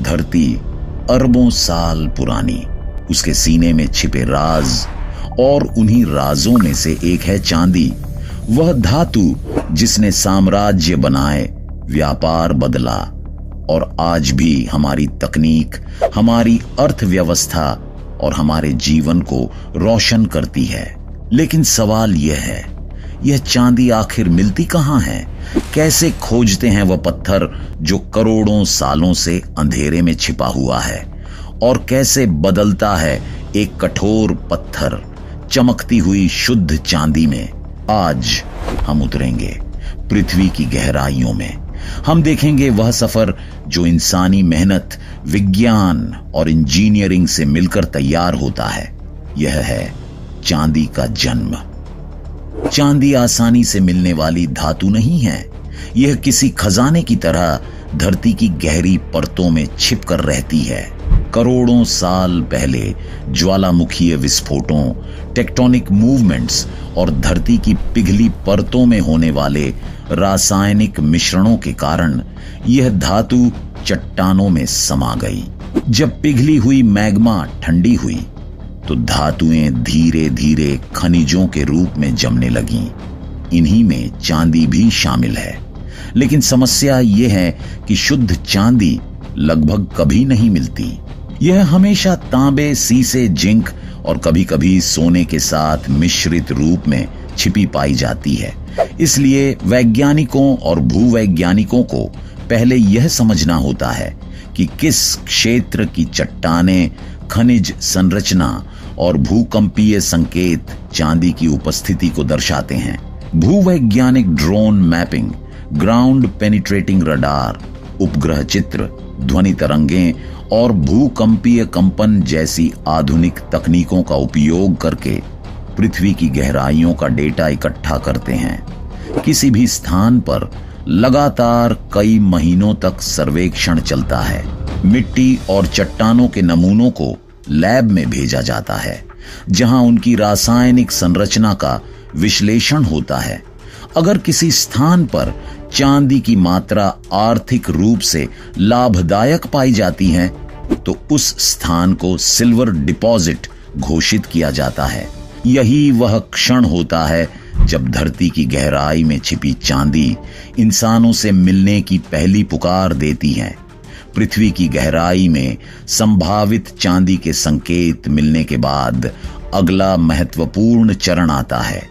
धरती अरबों साल पुरानी, उसके सीने में छिपे राज, और उन्हीं राजों में से एक है चांदी, वह धातु जिसने साम्राज्य बनाए, व्यापार बदला और आज भी हमारी तकनीक, हमारी अर्थव्यवस्था और हमारे जीवन को रोशन करती है। लेकिन सवाल यह है, यह चांदी आखिर मिलती कहां है? कैसे खोजते हैं वह पत्थर जो करोड़ों सालों से अंधेरे में छिपा हुआ है? और कैसे बदलता है एक कठोर पत्थर चमकती हुई शुद्ध चांदी में? आज हम उतरेंगे पृथ्वी की गहराइयों में। हम देखेंगे वह सफर जो इंसानी मेहनत, विज्ञान और इंजीनियरिंग से मिलकर तैयार होता है। यह है चांदी का जन्म। चांदी आसानी से मिलने वाली धातु नहीं है। यह किसी खजाने की तरह धरती की गहरी परतों में छिपकर रहती है। करोड़ों साल पहले ज्वालामुखीय विस्फोटों, टेक्टोनिक मूवमेंट्स और धरती की पिघली परतों में होने वाले रासायनिक मिश्रणों के कारण यह धातु चट्टानों में समा गई। जब पिघली हुई मैग्मा ठंडी हुई तो धातुएं धीरे धीरे खनिजों के रूप में जमने लगीं। इन्हीं में चांदी भी शामिल है। लेकिन समस्या यह है कि शुद्ध चांदी लगभग कभी नहीं मिलती। यह हमेशा तांबे, सीसे, जिंक और कभी-कभी सोने के साथ मिश्रित रूप में छिपी पाई जाती है। इसलिए वैज्ञानिकों और भूवैज्ञानिकों को पहले यह समझना होता है कि किस क्षेत्र की चट्टानें, खनिज संरचना और भूकंपीय संकेत चांदी की उपस्थिति को दर्शाते हैं। भूवैज्ञानिक drone mapping, ground penetrating radar, उपग्रह चित्र, ध्वनि तरंगें और भूकंपीय कंपन जैसी आधुनिक तकनीकों का उपयोग करके पृथ्वी की गहराइयों का डेटा इकट्ठा करते हैं। किसी भी स्थान पर लगातार कई महीनों तक सर्वेक्षण चलता है। मिट्टी और चट्टानों के नमूनों को लैब में भेजा जाता है, जहां उनकी रासायनिक संरचना का विश्लेषण होता है। अगर किसी स्थान पर चांदी की मात्रा आर्थिक रूप से लाभदायक पाई जाती है तो उस स्थान को सिल्वर डिपॉजिट घोषित किया जाता है। यही वह क्षण होता है जब धरती की गहराई में छिपी चांदी इंसानों से मिलने की पहली पुकार देती है। पृथ्वी की गहराई में संभावित चांदी के संकेत मिलने के बाद अगला महत्वपूर्ण चरण आता है,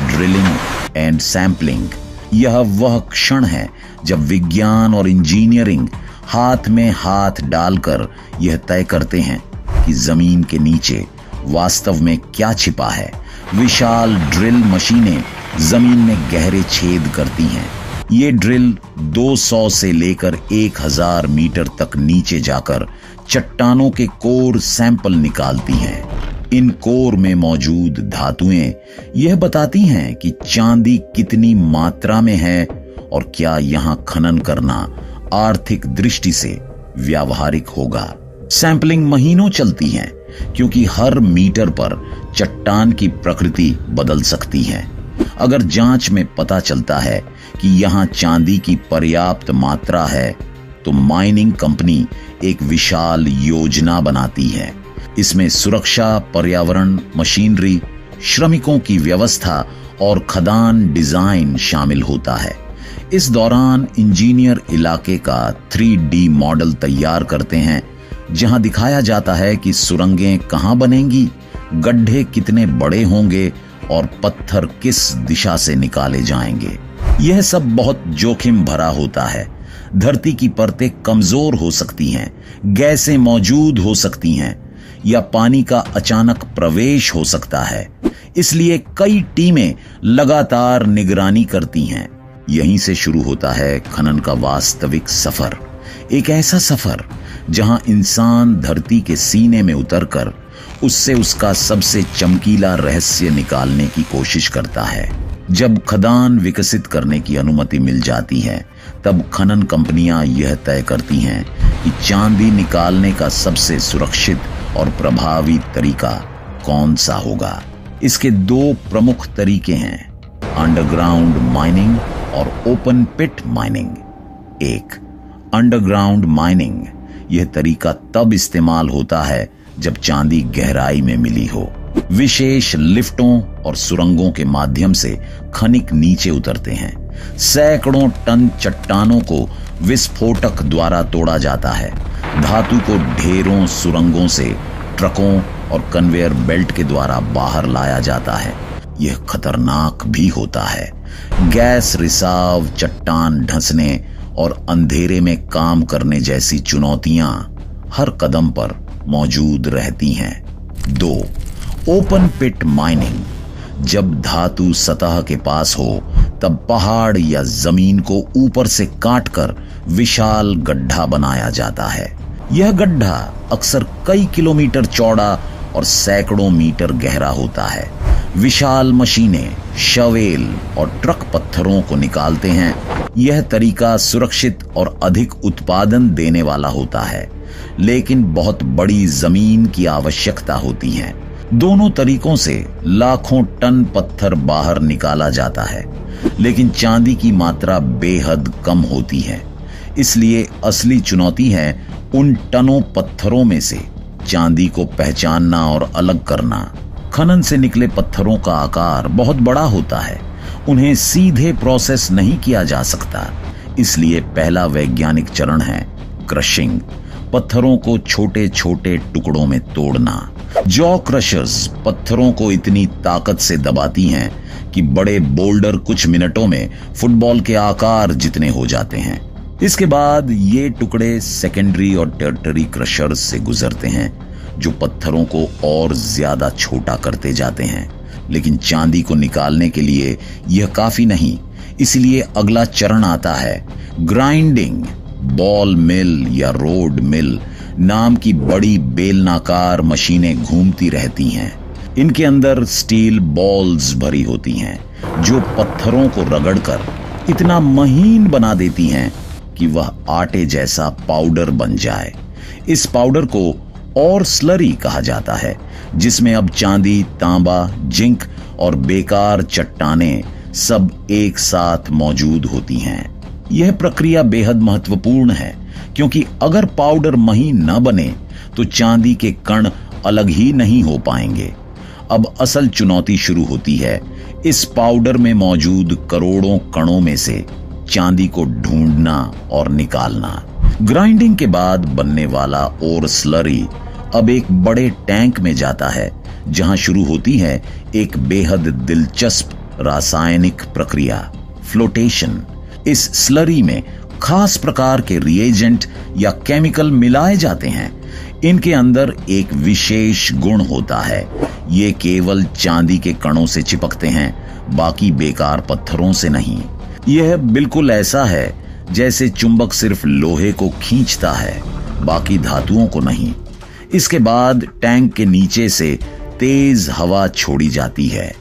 ड्रिलिंग एंड सैंपलिंग। यह वह क्षण है जब विज्ञान और इंजीनियरिंग हाथ में हाथ डालकर यह तय करते हैं कि जमीन के नीचे वास्तव में क्या छिपा है। विशाल ड्रिल मशीनें जमीन में गहरे छेद करती हैं। ये ड्रिल 200 से लेकर 1000 मीटर तक नीचे जाकर चट्टानों के कोर सैंपल निकालती हैं। इन कोर में मौजूद धातुएं यह बताती हैं कि चांदी कितनी मात्रा में है और क्या यहां खनन करना आर्थिक दृष्टि से व्यावहारिक होगा। सैंपलिंग महीनों चलती है क्योंकि हर मीटर पर चट्टान की प्रकृति बदल सकती है। अगर जांच में पता चलता है कि यहां चांदी की पर्याप्त मात्रा है तो माइनिंग कंपनी एक विशाल योजना बनाती है। इसमें सुरक्षा, पर्यावरण, मशीनरी, श्रमिकों की व्यवस्था और खदान डिजाइन शामिल होता है। इस दौरान इंजीनियर इलाके का 3D मॉडल तैयार करते हैं, जहां दिखाया जाता है कि सुरंगें कहां बनेंगी, गड्ढे कितने बड़े होंगे और पत्थर किस दिशा से निकाले जाएंगे। यह सब बहुत जोखिम भरा होता है। धरती की परतें कमजोर हो सकती हैं, गैसें मौजूद हो सकती हैं या पानी का अचानक प्रवेश हो सकता है। इसलिए कई टीमें लगातार निगरानी करती हैं। यहीं से शुरू होता है खनन का वास्तविक सफर। एक ऐसा सफर जहां इंसान धरती के सीने में उतरकर उससे उसका सबसे चमकीला रहस्य निकालने की कोशिश करता है। जब खदान विकसित करने की अनुमति मिल जाती है तब खनन कंपनियां यह तय करती हैं कि चांदी निकालने का सबसे सुरक्षित और प्रभावी तरीका कौन सा होगा। इसके 2 प्रमुख तरीके हैं, अंडरग्राउंड माइनिंग और ओपन पिट माइनिंग। 1. Underground mining. यह तरीका तब इस्तेमाल होता है जब चांदी गहराई में मिली हो। विशेष लिफ्टों और सुरंगों के माध्यम से खनिक नीचे उतरते हैं। सैकड़ों टन चट्टानों को विस्फोटक द्वारा तोड़ा जाता है। धातु को ढेरों सुरंगों से ट्रकों और कन्वेयर बेल्ट के द्वारा बाहर लाया जाता है। यह खतरनाक भी होता है। गैस रिसाव, चट्टान धंसने और अंधेरे में काम करने जैसी चुनौतियां हर कदम पर मौजूद रहती हैं। 2. ओपन पिट माइनिंग। जब धातु सतह के पास हो तब पहाड़ या जमीन को ऊपर से काटकर विशाल गड्ढा बनाया जाता है। यह गड्ढा अक्सर कई किलोमीटर चौड़ा और सैकड़ों मीटर गहरा होता है। विशाल मशीनें, शवेल और ट्रक पत्थरों को निकालते हैं। यह तरीका सुरक्षित और अधिक उत्पादन देने वाला होता है, लेकिन बहुत बड़ी जमीन की आवश्यकता होती है। दोनों तरीकों से लाखों टन पत्थर बाहर निकाला जाता है, लेकिन चांदी की मात्रा बेहद कम होती है। इसलिए असली चुनौती है उन टनों पत्थरों में से चांदी को पहचानना और अलग करना। खनन से निकले पत्थरों का आकार बहुत बड़ा होता है। उन्हें सीधे प्रोसेस नहीं किया जा सकता। इसलिए पहला वैज्ञानिक चरण है क्रशिंग। पत्थरों को छोटे छोटे टुकड़ों में तोड़ना। जॉ क्रशर्स पत्थरों को इतनी ताकत से दबाती हैं कि बड़े बोल्डर कुछ मिनटों में फुटबॉल के आकार जितने हो जाते हैं। इसके बाद ये टुकड़े सेकेंडरी और टर्टरी क्रशर्स से गुजरते हैं, जो पत्थरों को और ज्यादा छोटा करते जाते हैं। लेकिन चांदी को निकालने के लिए यह काफी नहीं। इसलिए अगला चरण आता है ग्राइंडिंग। बॉल मिल या रोड मिल नाम की बड़ी बेलनाकार मशीनें घूमती रहती हैं। इनके अंदर स्टील बॉल्स भरी होती हैं, जो पत्थरों को रगड़कर इतना महीन बना देती हैं कि वह आटे जैसा पाउडर बन जाए। इस पाउडर को और स्लरी कहा जाता है, जिसमें अब चांदी, तांबा, जिंक और बेकार चट्टानें सब एक साथ मौजूद होती हैं। यह प्रक्रिया बेहद महत्वपूर्ण है, क्योंकि अगर पाउडर महीन न बने तो चांदी के कण अलग ही नहीं हो पाएंगे। अब असल चुनौती शुरू होती है। इस पाउडर में मौजूद करोड़ों कणों में से चांदी को ढूंढना और निकालना। ग्राइंडिंग के बाद बनने वाला और स्लरी अब एक बड़े टैंक में जाता है, जहां शुरू होती है एक बेहद दिलचस्प रासायनिक प्रक्रिया, फ्लोटेशन। इस स्लरी में खास प्रकार के रिएजेंट या केमिकल मिलाए जाते हैं। इनके अंदर एक विशेष गुण होता है। ये केवल चांदी के कणों से चिपकते हैं, बाकी बेकार पत्थरों से नहीं। यह बिल्कुल ऐसा है जैसे चुंबक सिर्फ लोहे को खींचता है, बाकी धातुओं को नहीं। इसके बाद टैंक के नीचे से तेज हवा छोड़ी जाती है।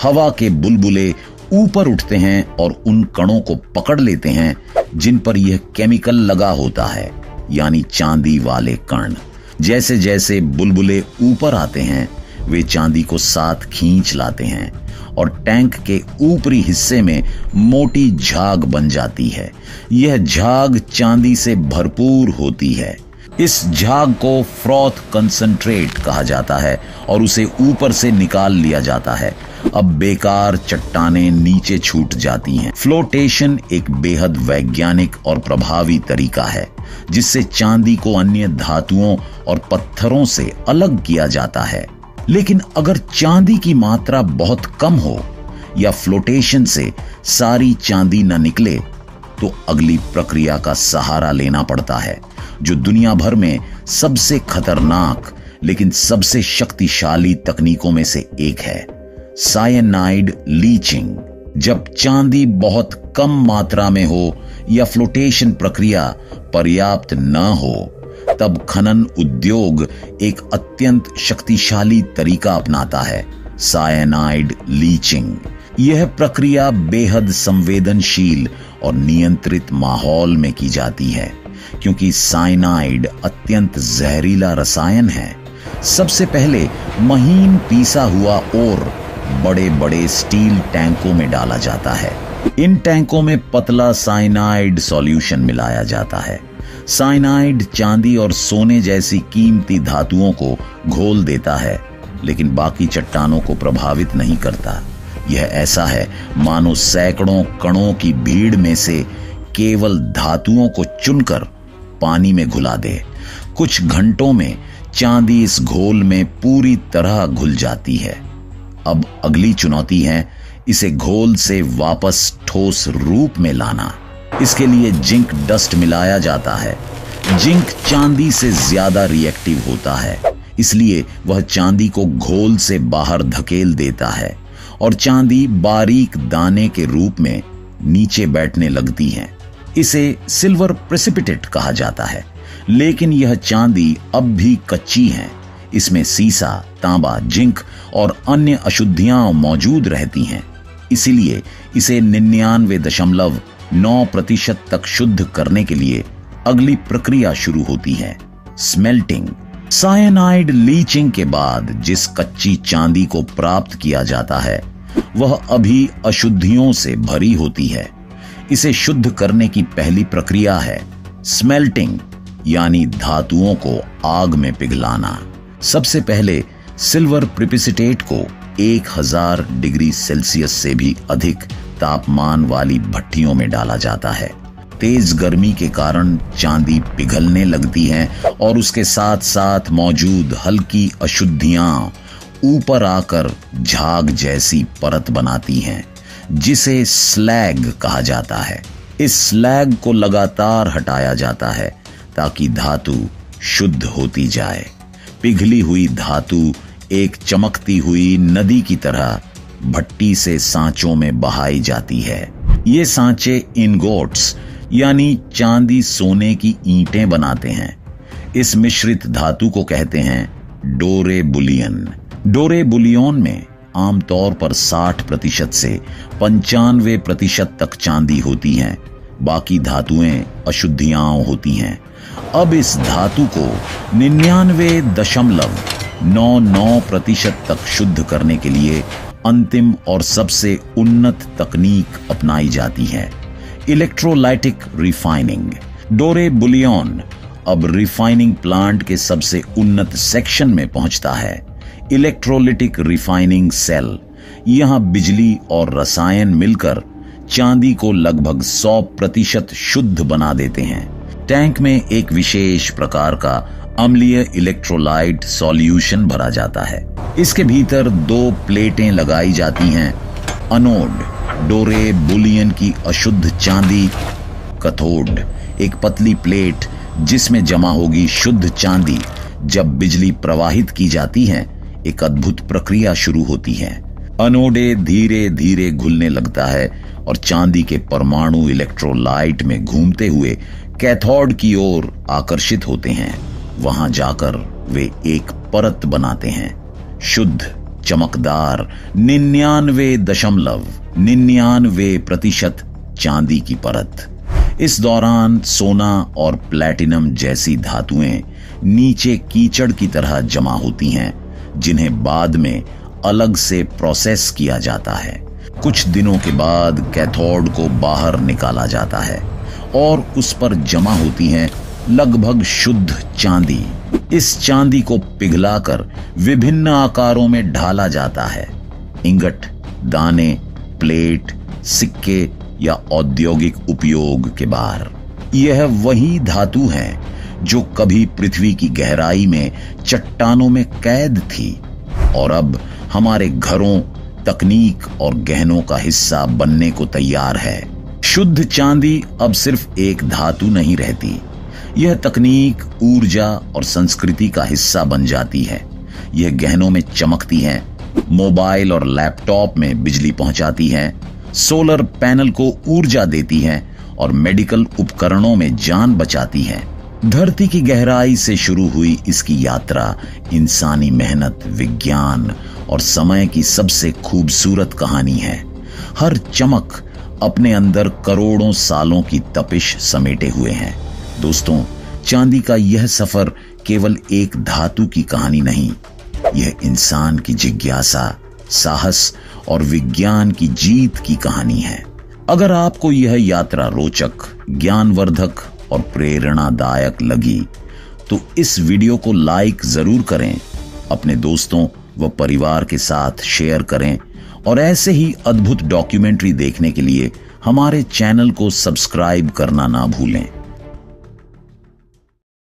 हवा के बुलबुले ऊपर उठते हैं और उन कणों को पकड़ लेते हैं जिन पर यह केमिकल लगा होता है, यानी चांदी वाले कण। जैसे जैसे बुलबुले ऊपर आते हैं, वे चांदी को साथ खींच लाते हैं और टैंक के ऊपरी हिस्से में मोटी झाग बन जाती है। यह झाग चांदी से भरपूर होती है। इस झाग को फ्रॉथ कंसंट्रेट कहा जाता है और उसे ऊपर से निकाल लिया जाता है। अब बेकार चट्टानें नीचे छूट जाती हैं। फ्लोटेशन एक बेहद वैज्ञानिक और प्रभावी तरीका है, जिससे चांदी को अन्य धातुओं और पत्थरों से अलग किया जाता है। लेकिन अगर चांदी की मात्रा बहुत कम हो या फ्लोटेशन से सारी चांदी न निकले, तो अगली प्रक्रिया का सहारा लेना पड़ता है, जो दुनिया भर में सबसे खतरनाक लेकिन सबसे शक्तिशाली तकनीकों में से एक है, साइनाइड लीचिंग। जब चांदी बहुत कम मात्रा में हो या फ्लोटेशन प्रक्रिया पर्याप्त न हो, तब खनन उद्योग एक अत्यंत शक्तिशाली तरीका अपनाता है, साइनाइड लीचिंग। यह प्रक्रिया बेहद संवेदनशील और नियंत्रित माहौल में की जाती है, क्योंकि साइनाइड अत्यंत जहरीला रसायन है। सबसे पहले महीन पीसा हुआ और बड़े बड़े स्टील टैंकों में डाला जाता है। इन टैंकों में पतला साइनाइड सॉल्यूशन मिलाया जाता है। साइनाइड चांदी और सोने जैसी कीमती धातुओं को घोल देता है, लेकिन बाकी चट्टानों को प्रभावित नहीं करता। यह ऐसा है मानो सैकड़ों कणों की भीड़ में से केवल धातुओं को चुनकर पानी में घुला दे। कुछ घंटों में चांदी इस घोल में पूरी तरह घुल जाती है। अब अगली चुनौती है इसे घोल से वापस ठोस रूप में लाना। इसके लिए जिंक डस्ट मिलाया जाता है। जिंक चांदी से ज्यादा रिएक्टिव होता है, इसलिए वह चांदी को घोल से बाहर धकेल देता है और चांदी बारीक दाने के रूप में नीचे बैठने लगती है। इसे सिल्वर प्रेसिपिटेट कहा जाता है, लेकिन यह चांदी अब भी कच्ची है। इसमें सीसा, तांबा, जिंक और अन्य अशुद्धियां मौजूद रहती हैं। इसीलिए इसे 99.9% तक शुद्ध करने के लिए अगली प्रक्रिया शुरू होती है, स्मेल्टिंग। साइनाइड लीचिंग के बाद जिस कच्ची चांदी को प्राप्त किया जाता है वह अभी अशुद्धियों से भरी होती है। इसे शुद्ध करने की पहली प्रक्रिया है स्मेल्टिंग, यानी धातुओं को आग में पिघलाना। सबसे पहले सिल्वर प्रिपिसिटेट को 1000 डिग्री सेल्सियस से भी अधिक तापमान वाली भट्टियों में डाला जाता है। तेज गर्मी के कारण चांदी पिघलने लगती है और उसके साथ साथ मौजूद हल्की अशुद्धियां ऊपर आकर झाग जैसी परत बनाती हैं, जिसे स्लैग कहा जाता है। इस स्लैग को लगातार हटाया जाता है ताकि धातु शुद्ध होती जाए। पिघली हुई धातु एक चमकती हुई नदी की तरह भट्टी से सांचों में बहाई जाती है। ये सांचे इनगोट्स यानी चांदी सोने की ईंटें बनाते हैं। इस मिश्रित धातु को कहते हैं डोरे बुलियन। डोरे बुलियन में आमतौर पर 60% से 95% तक चांदी होती है। बाकी धातुएं अशुद्धियां होती हैं। अब इस धातु को 99.99% तक शुद्ध करने के लिए अंतिम और सबसे उन्नत तकनीक अपनाई जाती है, इलेक्ट्रोलाइटिक रिफाइनिंग। डोरे बुलियन अब रिफाइनिंग प्लांट के सबसे उन्नत सेक्शन में पहुंचता है, इलेक्ट्रोलिटिक रिफाइनिंग सेल। यहां बिजली और रसायन मिलकर चांदी को लगभग 100% शुद्ध बना देते हैं। टैंक में एक विशेष प्रकार का अम्लीय इलेक्ट्रोलाइट सॉल्यूशन भरा जाता है। इसके भीतर 2 प्लेटें लगाई जाती हैं, अनोड डोरे बुलियन की अशुद्ध चांदी, कैथोड एक पतली प्लेट जिसमें जमा होगी शुद्ध चांदी। जब बिजली प्रवाहित की जाती है एक अद्भुत प्रक्रिया शुरू होती है। अनोडे धीरे धीरे घुलने लगता है और चांदी के परमाणु इलेक्ट्रोलाइट में घूमते हुए कैथोड की ओर आकर्षित होते हैं। वहां जाकर वे एक परत बनाते हैं, शुद्ध चमकदार 99.99% चांदी की परत। इस दौरान सोना और प्लैटिनम जैसी धातुएं नीचे कीचड़ की तरह जमा होती हैं, जिन्हें बाद में अलग से प्रोसेस किया जाता है। कुछ दिनों के बाद कैथोड को बाहर निकाला जाता है और उस पर जमा होती हैं लगभग शुद्ध चांदी। इस चांदी को पिघलाकर विभिन्न आकारों में ढाला जाता है, इंगट, दाने, प्लेट, सिक्के या औद्योगिक उपयोग के बार। यह वही धातु है जो कभी पृथ्वी की गहराई में चट्टानों में कैद थी और अब हमारे घरों, तकनीक और गहनों का हिस्सा बनने को तैयार है। शुद्ध चांदी अब सिर्फ एक धातु नहीं रहती, यह तकनीक, ऊर्जा और संस्कृति का हिस्सा बन जाती है। यह गहनों में चमकती है, मोबाइल और लैपटॉप में बिजली पहुंचाती है, सोलर पैनल को ऊर्जा देती है और मेडिकल उपकरणों में जान बचाती है। धरती की गहराई से शुरू हुई इसकी यात्रा इंसानी मेहनत, विज्ञान और समय की सबसे खूबसूरत कहानी है। हर चमक अपने अंदर करोड़ों सालों की तपिश समेटे हुए है। दोस्तों, चांदी का यह सफर केवल एक धातु की कहानी नहीं, यह इंसान की जिज्ञासा, साहस और विज्ञान की जीत की कहानी है। अगर आपको यह यात्रा रोचक, ज्ञानवर्धक और प्रेरणादायक लगी तो इस वीडियो को लाइक जरूर करें, अपने दोस्तों व परिवार के साथ शेयर करें और ऐसे ही अद्भुत डॉक्यूमेंट्री देखने के लिए हमारे चैनल को सब्सक्राइब करना ना भूलें।